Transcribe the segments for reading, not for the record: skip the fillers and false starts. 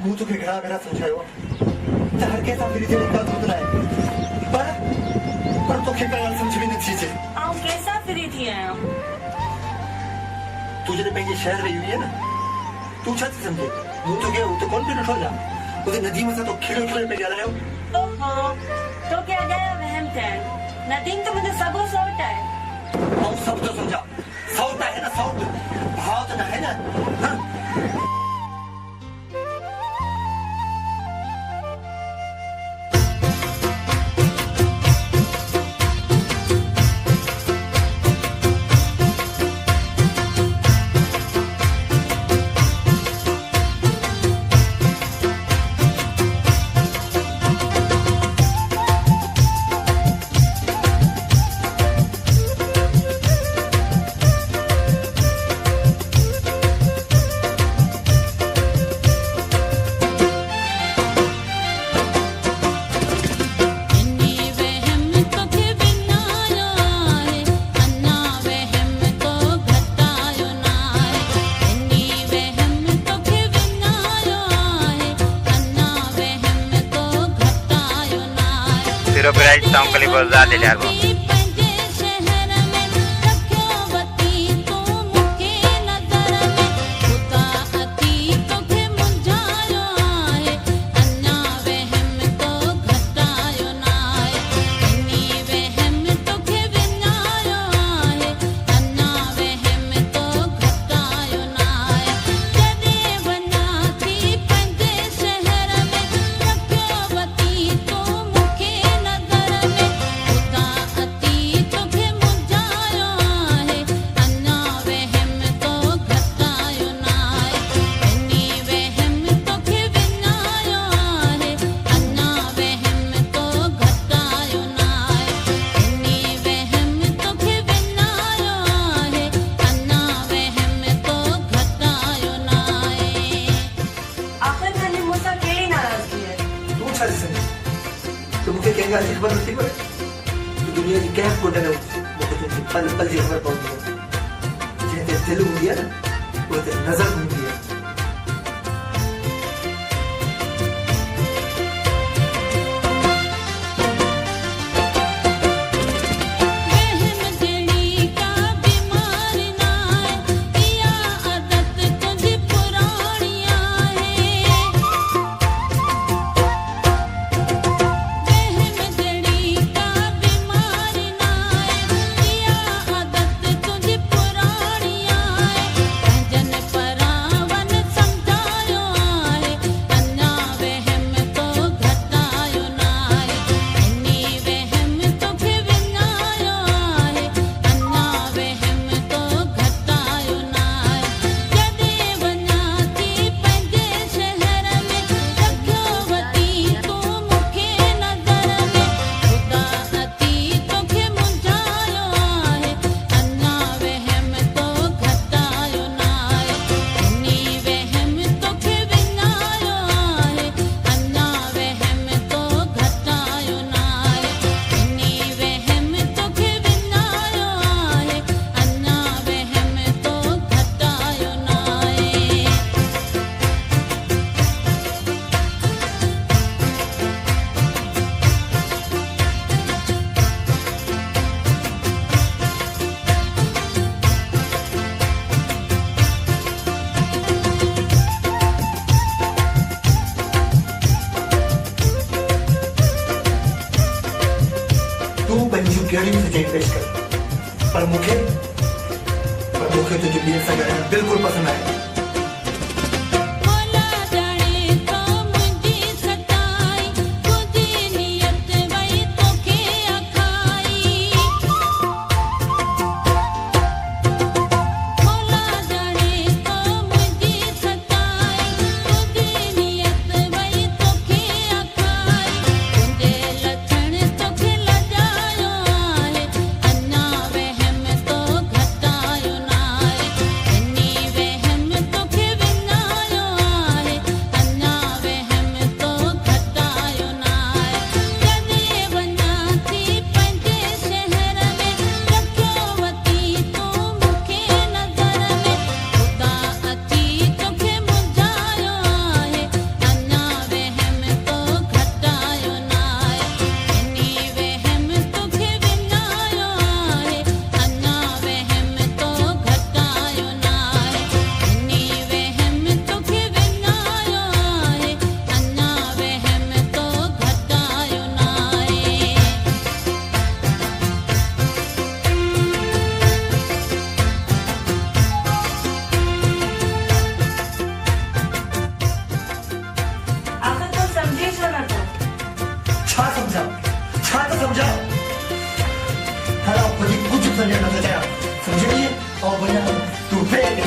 मूं तोखे घणा भेरा सम्झायो त हर कंहिंसां फिरी थियण का दूत न आहे पर तोखे करण सम्झ में नथी अचे। आऊं कंहिंसां फिरी थी आहियां? तूं जॾहिं पंहिंजे शहर रही हुई न तूं छा थी सम्झे? मूं तोखे हुते कोन पियो ॾिठो छा? उते नदीम सां तो खिड़ो खिड़ो पे ॻाल्हायो। ओहो, तोखे अॻियां वहम थियनि। नदीम त मुंहिंजो सॻो सौटु आहे। ऐं सभु थो सम्झा, सौटु आहे न सौटु, भाउ त न आहे न। Copyright Sound kali bolza de jarbo खबर नथी पए दुनिया जी कंहिं कोट में मूंखे पल पल जी ख़बर पवंदी आहे। जंहिं ते दिलि हूंदी आहे न उहे ते नज़र हूंदी आहे। पेश कर पर मुझे तुझे ॿियनि सां ॻाल्हाइण बिल्कुलु पसंदि आहे। छा समझा छा तो समझा हरा पति कुछ समझा न सका समझिए और बना तू फेंक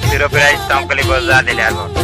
Zero price Tom Kali Bazaar, Delhi Airport.